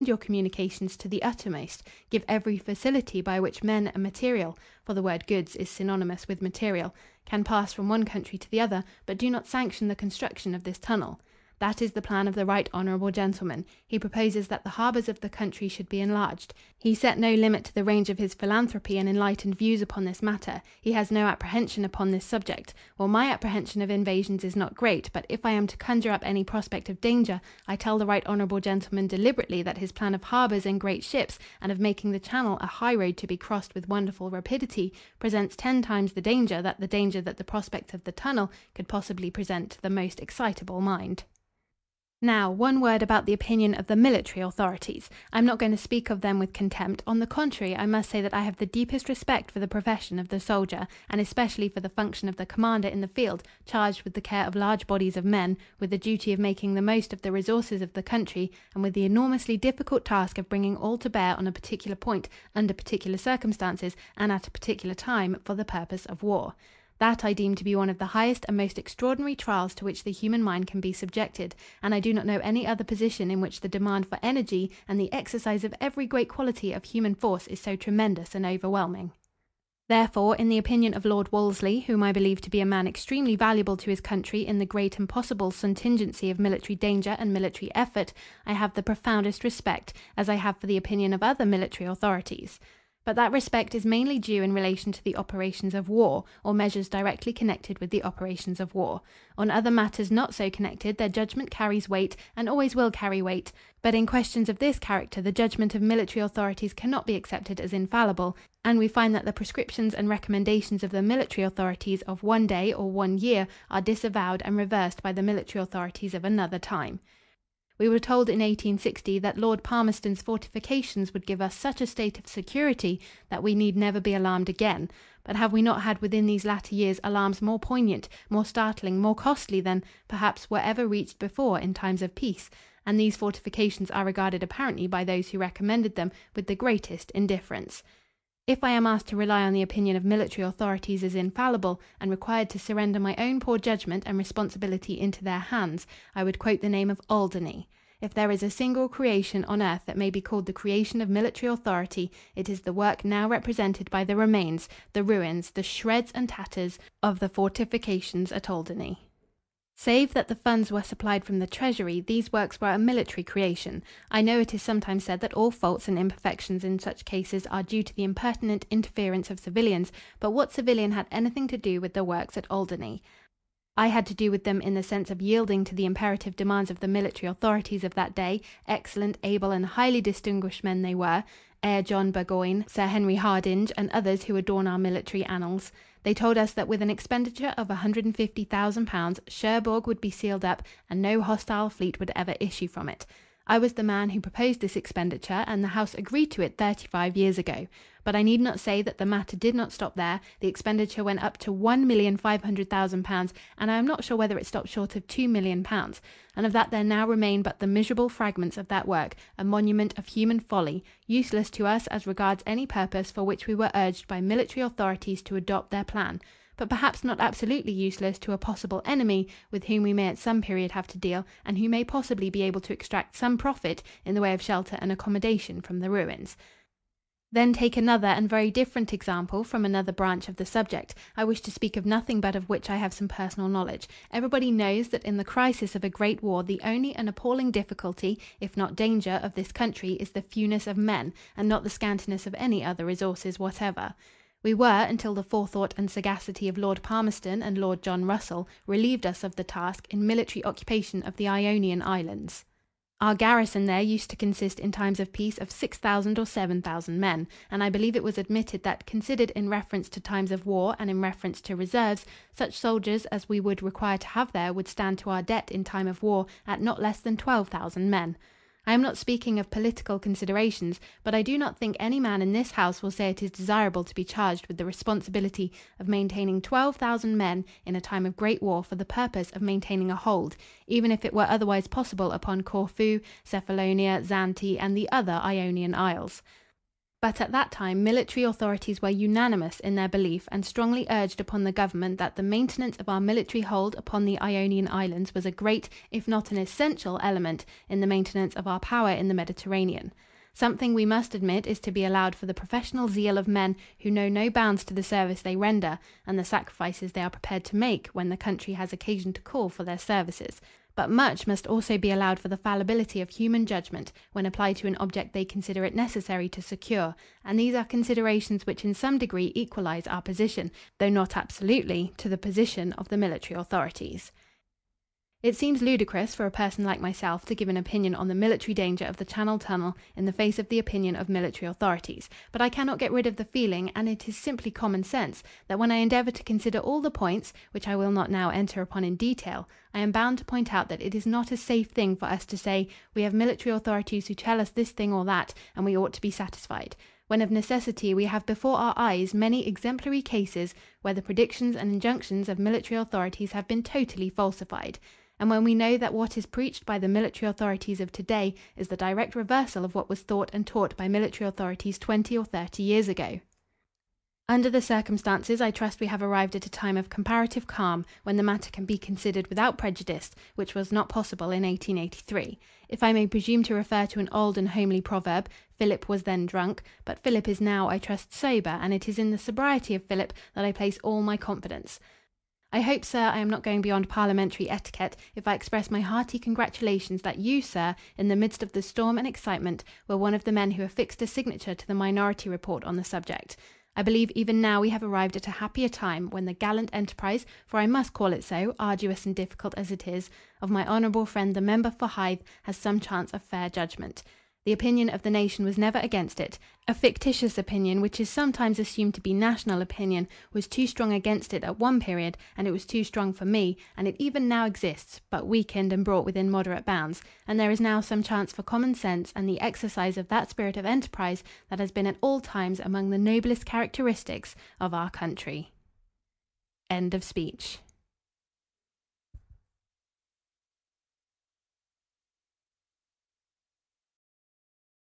extend your communications to the uttermost, give every facility by which men and material, for the word goods is synonymous with material, can pass from one country to the other, but do not sanction the construction of this tunnel. That is the plan of the right honourable gentleman. He proposes that the harbours of the country should be enlarged. He set no limit to the range of his philanthropy and enlightened views upon this matter. He has no apprehension upon this subject. Well, my apprehension of invasions is not great, but if I am to conjure up any prospect of danger, I tell the right honourable gentleman deliberately that his plan of harbours and great ships, and of making the channel a high road to be crossed with wonderful rapidity, presents 10 times the danger that the prospect of the tunnel could possibly present to the most excitable mind. Now, one word about the opinion of the military authorities. I'm not going to speak of them with contempt. On the contrary, I must say that I have the deepest respect for the profession of the soldier, and especially for the function of the commander in the field, charged with the care of large bodies of men, with the duty of making the most of the resources of the country, and with the enormously difficult task of bringing all to bear on a particular point, under particular circumstances, and at a particular time, for the purpose of war. That I deem to be one of the highest and most extraordinary trials to which the human mind can be subjected, and I do not know any other position in which the demand for energy and the exercise of every great quality of human force is so tremendous and overwhelming. Therefore, in the opinion of Lord Wolseley, whom I believe to be a man extremely valuable to his country in the great and possible contingency of military danger and military effort, I have the profoundest respect, as I have for the opinion of other military authorities. But that respect is mainly due in relation to the operations of war, or measures directly connected with the operations of war. On other matters not so connected, their judgment carries weight, and always will carry weight. But in questions of this character, the judgment of military authorities cannot be accepted as infallible, and we find that the prescriptions and recommendations of the military authorities of one day or one year are disavowed and reversed by the military authorities of another time. We were told in 1860 that Lord Palmerston's fortifications would give us such a state of security that we need never be alarmed again. But have we not had within these latter years alarms more poignant, more startling, more costly than, perhaps, were ever reached before in times of peace? And these fortifications are regarded apparently by those who recommended them with the greatest indifference. If I am asked to rely on the opinion of military authorities as infallible, and required to surrender my own poor judgment and responsibility into their hands, I would quote the name of Alderney. If there is a single creation on earth that may be called the creation of military authority, it is the work now represented by the remains, the ruins, the shreds and tatters of the fortifications at Alderney. Save that the funds were supplied from the Treasury, these works were a military creation. I know it is sometimes said that all faults and imperfections in such cases are due to the impertinent interference of civilians, but what civilian had anything to do with the works at Alderney? I had to do with them in the sense of yielding to the imperative demands of the military authorities of that day. Excellent, able, and highly distinguished men they were, Eyre John Burgoyne, Sir Henry Hardinge, and others who adorn our military annals. They told us that with an expenditure of £150,000, Cherbourg would be sealed up, and no hostile fleet would ever issue from it. I was the man who proposed this expenditure, and the House agreed to it 35 years ago. But I need not say that the matter did not stop there. The expenditure went up to £1,500,000, and I am not sure whether it stopped short of £2 million. And of that there now remain but the miserable fragments of that work, a monument of human folly, useless to us as regards any purpose for which we were urged by military authorities to adopt their plan, but perhaps not absolutely useless to a possible enemy with whom we may at some period have to deal, and who may possibly be able to extract some profit in the way of shelter and accommodation from the ruins. Then take another and very different example from another branch of the subject. I wish to speak of nothing but of which I have some personal knowledge. Everybody knows that in the crisis of a great war, the only and appalling difficulty, if not danger, of this country is the fewness of men, and not the scantiness of any other resources whatever. We were, until the forethought and sagacity of Lord Palmerston and Lord John Russell relieved us of the task, in military occupation of the Ionian Islands. Our garrison there used to consist in times of peace of 6,000 or 7,000 men, and I believe it was admitted that, considered in reference to times of war and in reference to reserves, such soldiers as we would require to have there would stand to our debt in time of war at not less than 12,000 men. I am not speaking of political considerations, but I do not think any man in this House will say it is desirable to be charged with the responsibility of maintaining 12,000 men in a time of great war for the purpose of maintaining a hold, even if it were otherwise possible upon Corfu, Cephalonia, Zante, and the other Ionian Isles. But at that time, military authorities were unanimous in their belief and strongly urged upon the government that the maintenance of our military hold upon the Ionian Islands was a great, if not an essential, element in the maintenance of our power in the Mediterranean. Something we must admit is to be allowed for the professional zeal of men who know no bounds to the service they render and the sacrifices they are prepared to make when the country has occasion to call for their services. But much must also be allowed for the fallibility of human judgment when applied to an object they consider it necessary to secure, and these are considerations which in some degree equalize our position, though not absolutely, to the position of the military authorities. It seems ludicrous for a person like myself to give an opinion on the military danger of the Channel Tunnel in the face of the opinion of military authorities, but I cannot get rid of the feeling, and it is simply common sense, that when I endeavour to consider all the points, which I will not now enter upon in detail, I am bound to point out that it is not a safe thing for us to say, we have military authorities who tell us this thing or that, and we ought to be satisfied, when of necessity we have before our eyes many exemplary cases where the predictions and injunctions of military authorities have been totally falsified. And when we know that what is preached by the military authorities of today is the direct reversal of what was thought and taught by military authorities 20 or 30 years ago. Under the circumstances, I trust we have arrived at a time of comparative calm, when the matter can be considered without prejudice, which was not possible in 1883. If I may presume to refer to an old and homely proverb, Philip was then drunk, but Philip is now, I trust, sober, and it is in the sobriety of Philip that I place all my confidence. I hope, sir, I am not going beyond parliamentary etiquette if I express my hearty congratulations that you, sir, in the midst of the storm and excitement, were one of the men who affixed a signature to the minority report on the subject. I believe even now we have arrived at a happier time when the gallant enterprise, for I must call it so, arduous and difficult as it is, of my honourable friend the member for Hythe has some chance of fair judgment. The opinion of the nation was never against it. A fictitious opinion, which is sometimes assumed to be national opinion, was too strong against it at one period, and it was too strong for me, and it even now exists, but weakened and brought within moderate bounds, and there is now some chance for common sense and the exercise of that spirit of enterprise that has been at all times among the noblest characteristics of our country. End of speech.